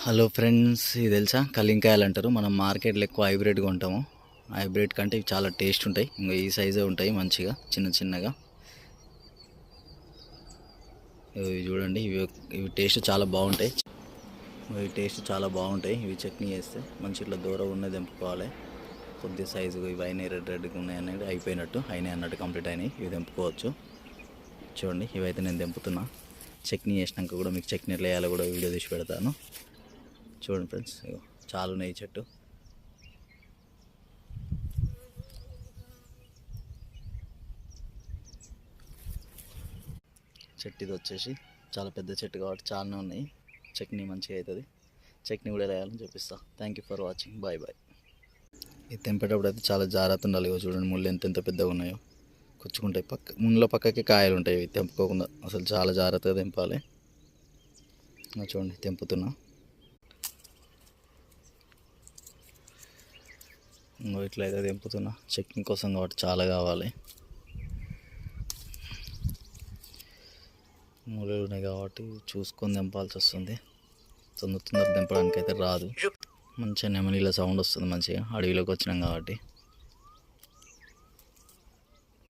Hello friends, ఇది తెలుసా కలింకాయలు అంటారు. మనం మార్కెట్లో ఎక్కువ హైబ్రిడ్గా ఉంటాము. హైబ్రిడ్ కంటే ఇవి చాలా టేస్ట్ ఉంటాయి. ఇంకా ఈ సైజే ఉంటాయి, మంచిగా చిన్న చిన్నగా. ఇవి చూడండి, ఇవి టేస్ట్ చాలా బాగుంటాయి. ఇవి చట్నీ వేస్తే మంచి ఇట్లా దూరం ఉన్నది తెంపుకోవాలి. కొద్ది సైజు ఇవి అయినాయి, రెడ్ రెడ్గా ఉన్నాయి అనేది అయినాయి అన్నట్టు కంప్లీట్ అయినాయి. ఇవి తెంపుకోవచ్చు. చూడండి, ఇవైతే నేను తెంపుతున్నా. చట్నీ వేసినాక కూడా మీకు చట్నీ ఎట్లా వేయాలో కూడా వీడియో తీసి పెడతాను. చూడండి ఫ్రెండ్స్, చాలా ఉన్నాయి చెట్టు. ఇది వచ్చేసి చాలా పెద్ద చెట్టు కాబట్టి చాలానే ఉన్నాయి. చట్నీ మంచిగా అవుతుంది. చట్నీ కూడా వేయాలని చూపిస్తా. Thank you for watching. Bye bye. ఇది తెంపేటప్పుడు అయితే చాలా జాగ్రత్త ఉండాలి. చూడండి, ముళ్ళు ఎంత పెద్దగా ఉన్నాయో. కుచ్చుకుంటాయి. ముళ్ళ పక్కకి కాయలు ఉంటాయి. ఇవి తెంపుకోకుండా అసలు చాలా జాగ్రత్తగా తెంపాలి. చూడండి, తెంపుతున్నా. ఇట్లయితే తెంపుతున్నా. చట్నీ కోసం కాబట్టి చాలా కావాలి. మూలలు ఉన్నాయి కాబట్టి చూసుకొని తెంపాల్సి వస్తుంది. తొందర తెంపడానికి అయితే రాదు. మంచిగా నెమలిలా సౌండ్ వస్తుంది. మంచిగా అడవిలోకి వచ్చినాం కాబట్టి.